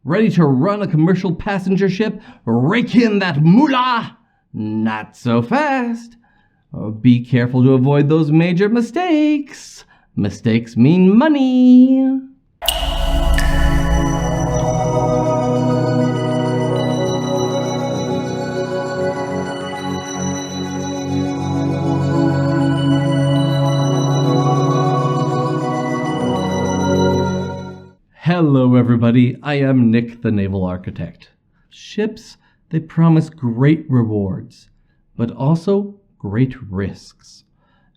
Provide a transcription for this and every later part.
Ready to run a commercial passenger ship? Rake in that moolah? Not so fast. Be careful to avoid those major mistakes. Mistakes mean money. Hello everybody, I am Nick the Naval Architect. Ships, they promise great rewards, but also great risks.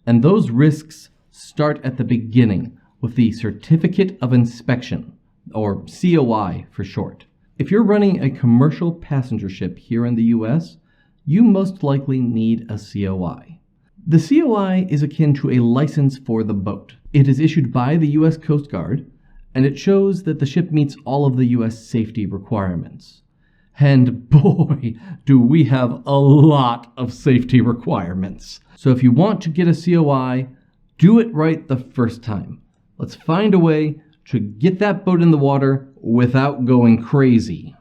And those risks start at the beginning with the Certificate of Inspection, or COI for short. If you're running a commercial passenger ship here in the US, you most likely need a COI. The COI is akin to a license for the boat. It is issued by the US Coast Guard, and it shows that the ship meets all of the US safety requirements. And boy, do we have a lot of safety requirements. So if you want to get a COI, do it right the first time. Let's find a way to get that boat in the water without going crazy.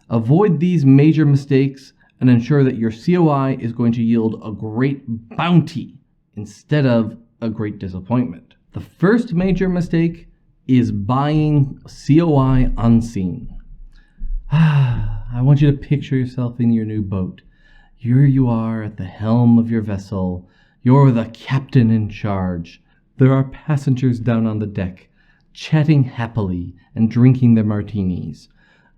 Avoid these major mistakes and ensure that your COI is going to yield a great bounty instead of a great disappointment. The first major mistake is buying COI unseen. I want you to picture yourself in your new boat. Here you are at the helm of your vessel. You're the captain in charge. There are passengers down on the deck, chatting happily and drinking their martinis.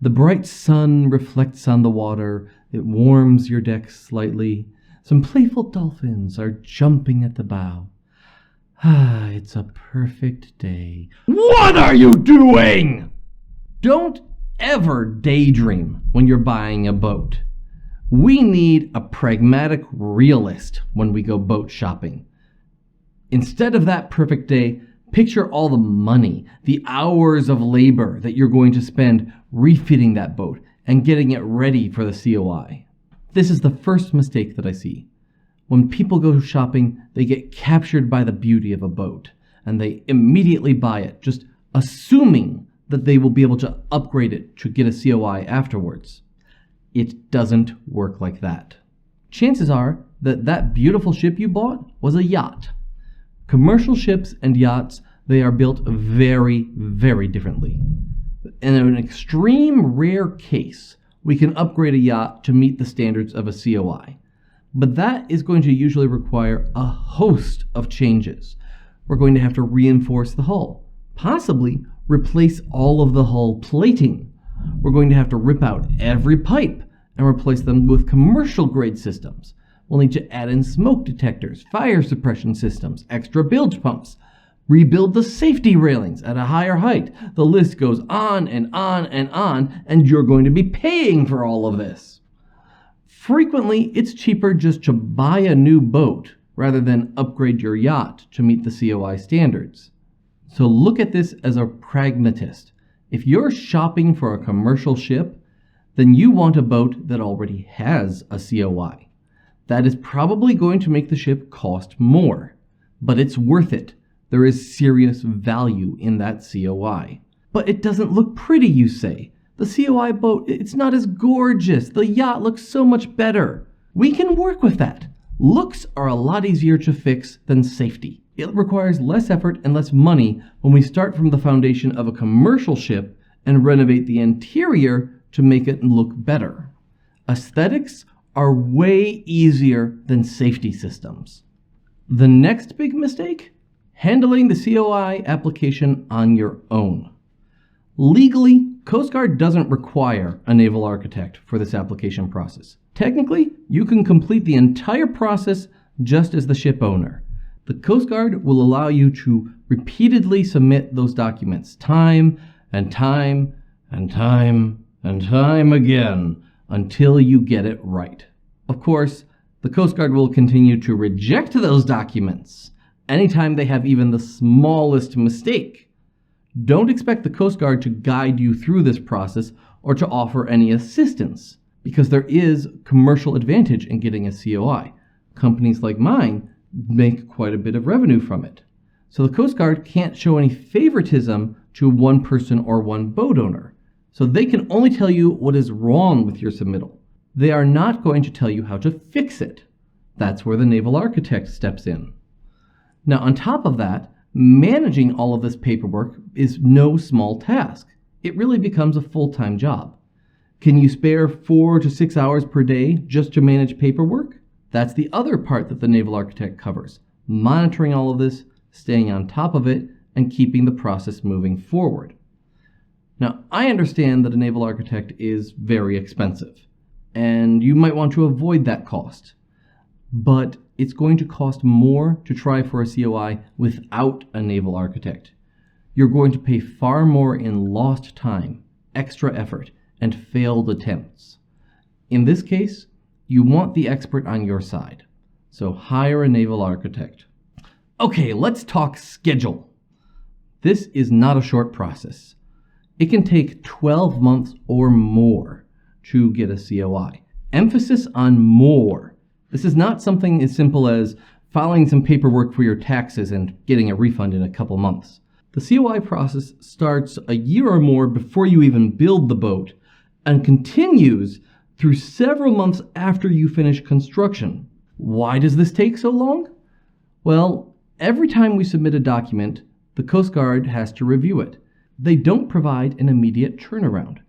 The bright sun reflects on the water. It warms your deck slightly. Some playful dolphins are jumping at the bow. It's a perfect day. What are you doing? Don't ever daydream when you're buying a boat. We need a pragmatic realist when we go boat shopping. Instead of that perfect day, picture all the money, the hours of labor that you're going to spend refitting that boat and getting it ready for the COI. This is the first mistake that I see. When people go shopping, they get captured by the beauty of a boat, and they immediately buy it, just assuming that they will be able to upgrade it to get a COI afterwards. It doesn't work like that. Chances are that that beautiful ship you bought was a yacht. Commercial ships and yachts, they are built very, very differently. In an extreme rare case, we can upgrade a yacht to meet the standards of a COI. But that is going to usually require a host of changes. We're going to have to reinforce the hull, possibly replace all of the hull plating. We're going to have to rip out every pipe and replace them with commercial grade systems. We'll need to add in smoke detectors, fire suppression systems, extra bilge pumps, rebuild the safety railings at a higher height. The list goes on and on and on, and you're going to be paying for all of this. Frequently, it's cheaper just to buy a new boat rather than upgrade your yacht to meet the COI standards. So look at this as a pragmatist. If you're shopping for a commercial ship, then you want a boat that already has a COI. That is probably going to make the ship cost more, but it's worth it. There is serious value in that COI. But it doesn't look pretty, you say. The COI boat, it's not as gorgeous. The yacht looks so much better. We can work with that. Looks are a lot easier to fix than safety. It requires less effort and less money when we start from the foundation of a commercial ship and renovate the interior to make it look better. Aesthetics are way easier than safety systems. The next big mistake? Handling the COI application on your own. Legally, Coast Guard doesn't require a naval architect for this application process. Technically, you can complete the entire process just as the ship owner. The Coast Guard will allow you to repeatedly submit those documents time and time and time and time again until you get it right. Of course, the Coast Guard will continue to reject those documents anytime they have even the smallest mistake. Don't expect the Coast Guard to guide you through this process or to offer any assistance, because there is commercial advantage in getting a COI. Companies like mine make quite a bit of revenue from it. So the Coast Guard can't show any favoritism to one person or one boat owner. So they can only tell you what is wrong with your submittal. They are not going to tell you how to fix it. That's where the naval architect steps in. Now, on top of that, managing all of this paperwork is no small task. It really becomes a full-time job. Can you spare 4 to 6 hours per day just to manage paperwork? That's the other part that the naval architect covers, monitoring all of this, staying on top of it, and keeping the process moving forward. Now, I understand that a naval architect is very expensive, and you might want to avoid that cost. But it's going to cost more to try for a COI without a naval architect. You're going to pay far more in lost time, extra effort, and failed attempts. In this case, you want the expert on your side, so hire a naval architect. Okay, let's talk schedule. This is not a short process. It can take 12 months or more to get a COI. Emphasis on more. This is not something as simple as filing some paperwork for your taxes and getting a refund in a couple months. The COI process starts a year or more before you even build the boat and continues through several months after you finish construction. Why does this take so long? Well, every time we submit a document, the Coast Guard has to review it. They don't provide an immediate turnaround.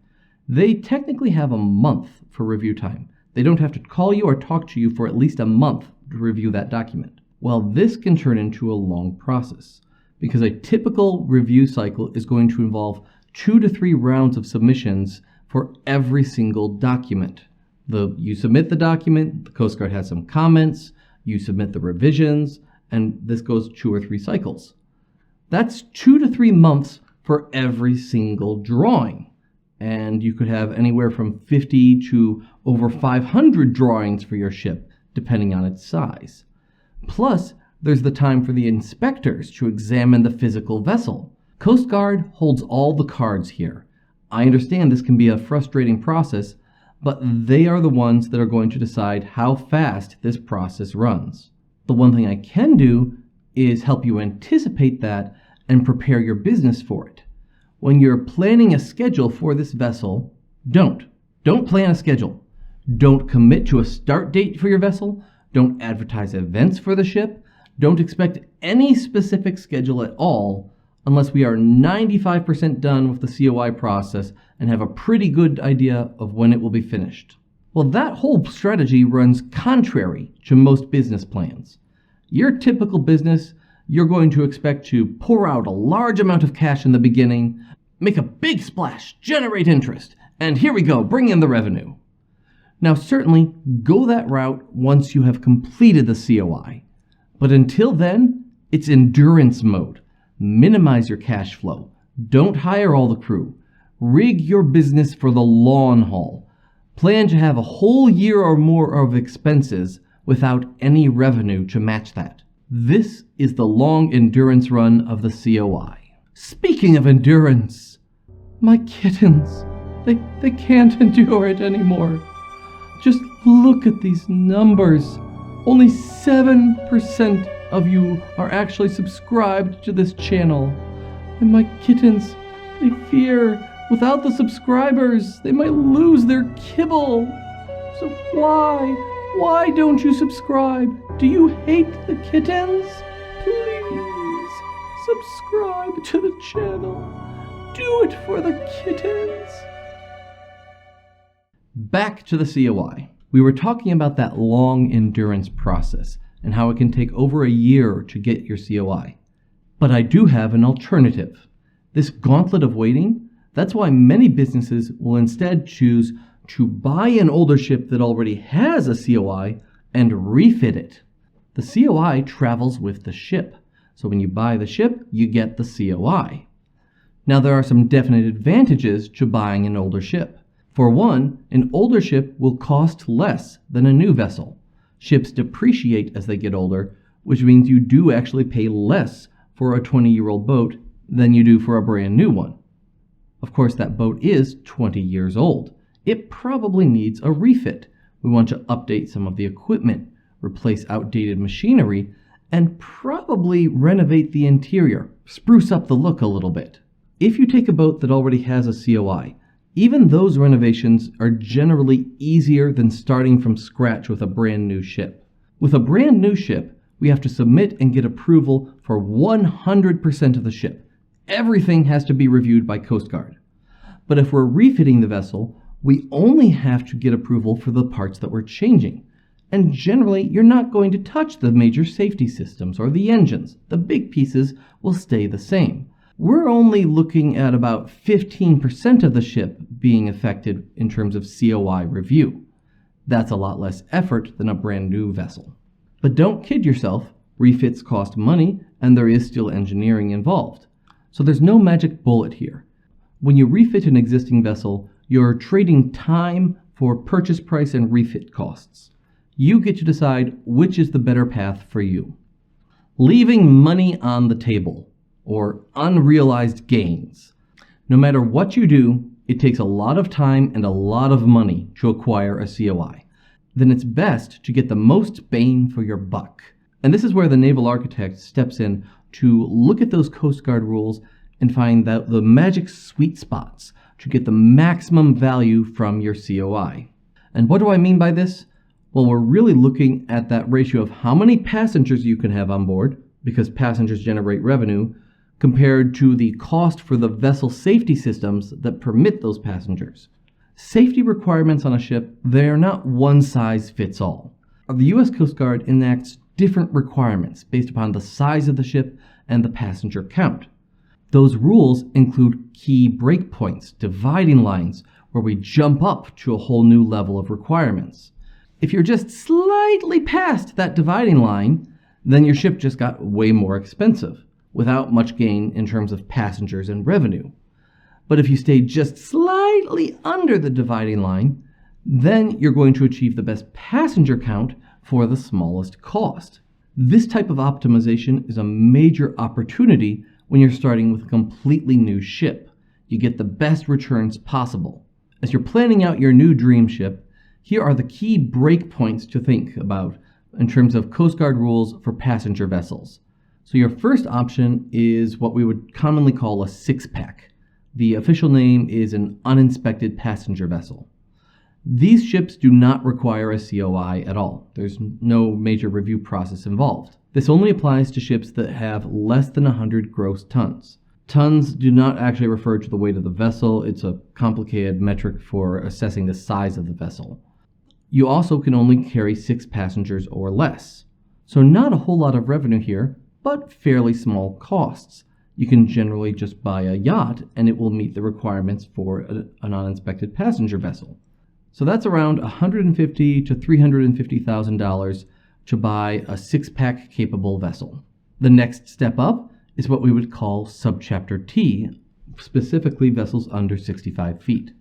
They technically have a month for review time. They don't have to call you or talk to you for at least a month to review that document. Well, this can turn into a long process because a typical review cycle is going to involve 2 to 3 rounds of submissions for every single document. You submit the document, the Coast Guard has some comments, you submit the revisions, and this goes 2 or 3 cycles. That's 2 to 3 months for every single drawing. And you could have anywhere from 50 to over 500 drawings for your ship, depending on its size. Plus, there's the time for the inspectors to examine the physical vessel. Coast Guard holds all the cards here. I understand this can be a frustrating process, but they are the ones that are going to decide how fast this process runs. The one thing I can do is help you anticipate that and prepare your business for it. When you're planning a schedule for this vessel, don't plan a schedule. Don't commit to a start date for your vessel. Don't advertise events for the ship. Don't expect any specific schedule at all unless we are 95% done with the COI process and have a pretty good idea of when it will be finished. Well, that whole strategy runs contrary to most business plans. Your typical business, you're going to expect to pour out a large amount of cash in the beginning, make a big splash, generate interest, and here we go, bring in the revenue. Now, certainly, go that route once you have completed the COI. But until then, it's endurance mode. Minimize your cash flow. Don't hire all the crew. Rig your business for the long haul. Plan to have a whole year or more of expenses without any revenue to match that. This is the long endurance run of the COI. Speaking of endurance, my kittens, they can't endure it anymore. Just look at these numbers. Only 7% of you are actually subscribed to this channel. And my kittens, they fear without the subscribers, they might lose their kibble. So why don't you subscribe? Do you hate the kittens? Please subscribe to the channel. Do it for the kittens. Back to the COI. We were talking about that long endurance process and how it can take over a year to get your COI. But I do have an alternative. This gauntlet of waiting, that's why many businesses will instead choose to buy an older ship that already has a COI and refit it. The COI travels with the ship. So when you buy the ship, you get the COI. Now there are some definite advantages to buying an older ship. For one, an older ship will cost less than a new vessel. Ships depreciate as they get older, which means you do actually pay less for a 20-year-old boat than you do for a brand new one. Of course, that boat is 20 years old. It probably needs a refit. We want to update some of the equipment, replace outdated machinery, and probably renovate the interior, spruce up the look a little bit. If you take a boat that already has a COI, Even those renovations are generally easier than starting from scratch with a brand new ship. With a brand new ship, we have to submit and get approval for 100% of the ship. Everything has to be reviewed by Coast Guard. But if we're refitting the vessel, we only have to get approval for the parts that we're changing. And generally, you're not going to touch the major safety systems or the engines. The big pieces will stay the same. We're only looking at about 15% of the ship being affected in terms of COI review. That's a lot less effort than a brand new vessel. But don't kid yourself, refits cost money and there is still engineering involved. So there's no magic bullet here. When you refit an existing vessel, you're trading time for purchase price and refit costs. You get to decide which is the better path for you. Leaving money on the table, or unrealized gains. No matter what you do, it takes a lot of time and a lot of money to acquire a COI. Then it's best to get the most bang for your buck. And this is where the naval architect steps in to look at those Coast Guard rules and find the magic sweet spots to get the maximum value from your COI. And what do I mean by this? Well, we're really looking at that ratio of how many passengers you can have on board, because passengers generate revenue, compared to the cost for the vessel safety systems that permit those passengers. Safety requirements on a ship, they are not one size fits all. The U.S. Coast Guard enacts different requirements based upon the size of the ship and the passenger count. Those rules include key breakpoints, dividing lines, where we jump up to a whole new level of requirements. If you're just slightly past that dividing line, then your ship just got way more expensive, without much gain in terms of passengers and revenue. But if you stay just slightly under the dividing line, then you're going to achieve the best passenger count for the smallest cost. This type of optimization is a major opportunity when you're starting with a completely new ship. You get the best returns possible. As you're planning out your new dream ship, here are the key breakpoints to think about in terms of Coast Guard rules for passenger vessels. So your first option is what we would commonly call a six-pack. The official name is an uninspected passenger vessel. These ships do not require a COI at all. There's no major review process involved. This only applies to ships that have less than 100 gross tons. Tons do not actually refer to the weight of the vessel. It's a complicated metric for assessing the size of the vessel. You also can only carry 6 passengers or less. So not a whole lot of revenue here, but fairly small costs. You can generally just buy a yacht and it will meet the requirements for an uninspected passenger vessel. So that's around $150,000 to $350,000 to buy a 6-pack capable vessel. The next step up is what we would call Subchapter T, specifically vessels under 65 feet.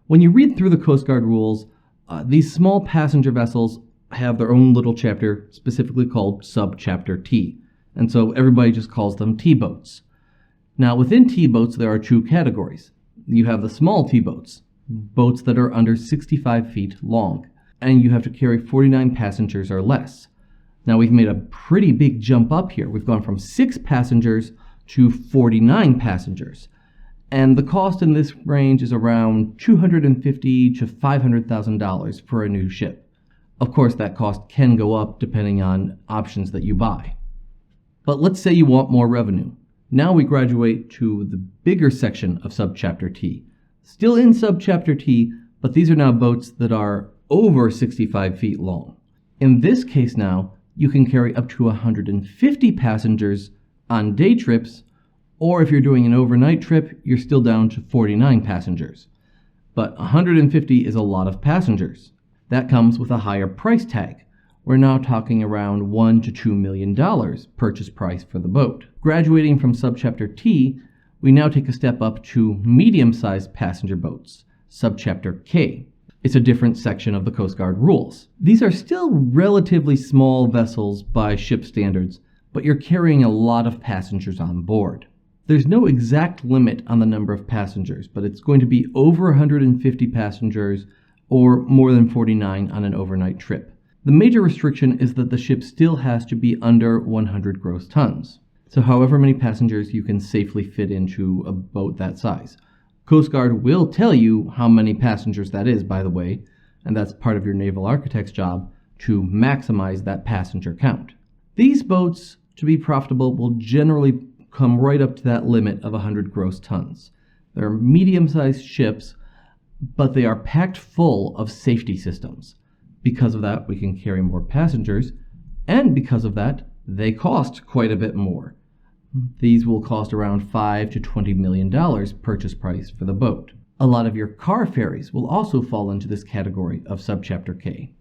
When you read through the Coast Guard rules, these small passenger vessels have their own little chapter specifically called Subchapter T, and so everybody just calls them T-boats. Now within T-boats there are 2 categories. You have the small T-boats, boats that are under 65 feet long, and you have to carry 49 passengers or less. Now we've made a pretty big jump up here. We've gone from 6 passengers to 49 passengers. And the cost in this range is around $250,000 to $500,000 for a new ship. Of course, that cost can go up depending on options that you buy. But let's say you want more revenue. Now we graduate to the bigger section of Subchapter T. Still in Subchapter T, but these are now boats that are over 65 feet long. In this case now, you can carry up to 150 passengers on day trips, or if you're doing an overnight trip, you're still down to 49 passengers. But 150 is a lot of passengers. That comes with a higher price tag. We're now talking around $1 to $2 million purchase price for the boat. Graduating from Subchapter T, we now take a step up to medium-sized passenger boats, Subchapter K. It's a different section of the Coast Guard rules. These are still relatively small vessels by ship standards, but you're carrying a lot of passengers on board. There's no exact limit on the number of passengers, but it's going to be over 150 passengers or more than 49 on an overnight trip. The major restriction is that the ship still has to be under 100 gross tons. So however many passengers you can safely fit into a boat that size. Coast Guard will tell you how many passengers that is, by the way, and that's part of your naval architect's job to maximize that passenger count. These boats, to be profitable, will generally come right up to that limit of 100 gross tons. They're medium-sized ships, but they are packed full of safety systems. Because of that, we can carry more passengers, and because of that, they cost quite a bit more. These will cost around $5 to $20 million purchase price for the boat. A lot of your car ferries will also fall into this category of Subchapter K.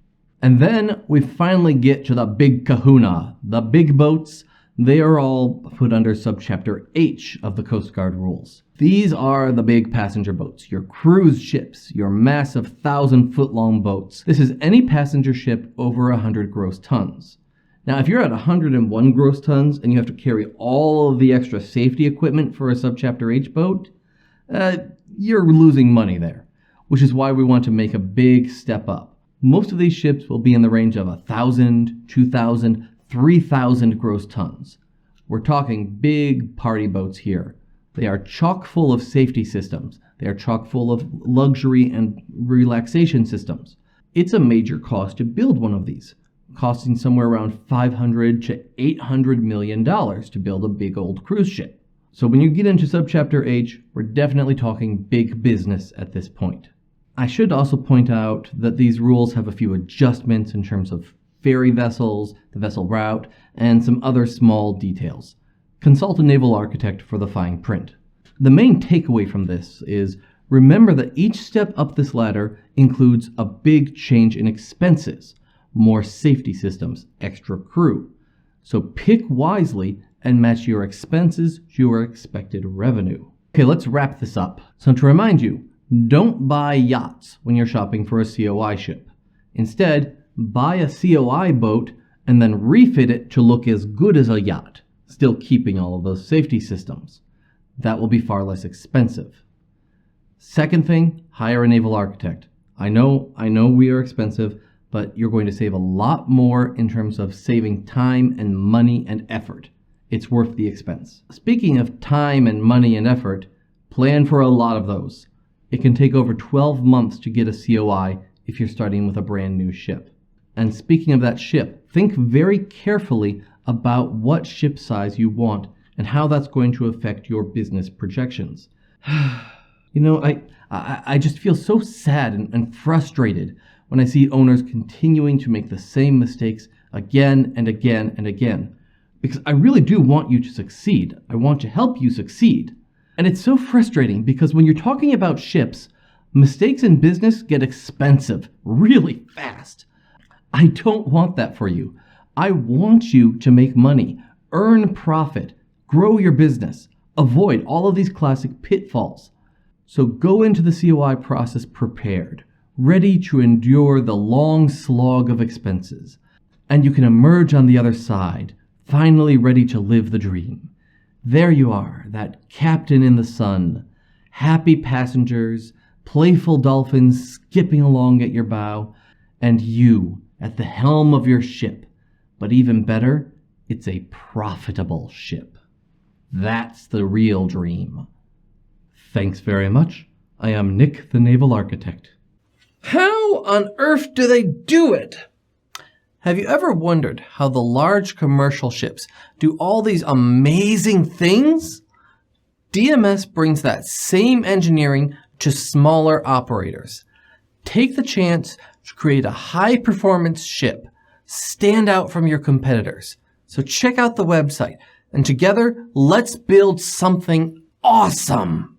And then we finally get to the big kahuna. The big boats, they are all put under Subchapter H of the Coast Guard rules. These are the big passenger boats, your cruise ships, your massive 1,000-foot-long boats. This is any passenger ship over 100 gross tons. Now, if you're at 101 gross tons and you have to carry all of the extra safety equipment for a Subchapter H boat, you're losing money there, which is why we want to make a big step up. Most of these ships will be in the range of 1,000, 2,000, 3,000 gross tons. We're talking big party boats here. They are chock full of safety systems. They are chock full of luxury and relaxation systems. It's a major cost to build one of these, costing somewhere around $500 to $800 million to build a big old cruise ship. So when you get into Subchapter H, we're definitely talking big business at this point. I should also point out that these rules have a few adjustments in terms of ferry vessels, the vessel route, and some other small details. Consult a naval architect for the fine print. The main takeaway from this is remember that each step up this ladder includes a big change in expenses, more safety systems, extra crew. So pick wisely and match your expenses to your expected revenue. Okay, let's wrap this up. So to remind you, don't buy yachts when you're shopping for a COI ship. Instead, buy a COI boat and then refit it to look as good as a yacht, still keeping all of those safety systems. That will be far less expensive. Second thing, hire a naval architect. I know we are expensive, but you're going to save a lot more in terms of saving time and money and effort. It's worth the expense. Speaking of time and money and effort, plan for a lot of those. It can take over 12 months to get a COI if you're starting with a brand new ship. And speaking of that ship, think very carefully about what ship size you want and how that's going to affect your business projections. I just feel so sad and frustrated when I see owners continuing to make the same mistakes again and again and again. Because I really do want you to succeed. I want to help you succeed. And it's so frustrating because when you're talking about ships, mistakes in business get expensive really fast. I don't want that for you. I want you to make money, earn profit, grow your business, avoid all of these classic pitfalls. So go into the COI process prepared, ready to endure the long slog of expenses. And you can emerge on the other side, finally ready to live the dream. There you are, that captain in the sun, happy passengers, playful dolphins skipping along at your bow, and you at the helm of your ship. But even better, it's a profitable ship. That's the real dream. Thanks very much. I am Nick, the Naval Architect. How on earth do they do it? Have you ever wondered how the large commercial ships do all these amazing things? DMS brings that same engineering to smaller operators. Take the chance to create a high-performance ship, stand out from your competitors. So check out the website, and together, let's build something awesome.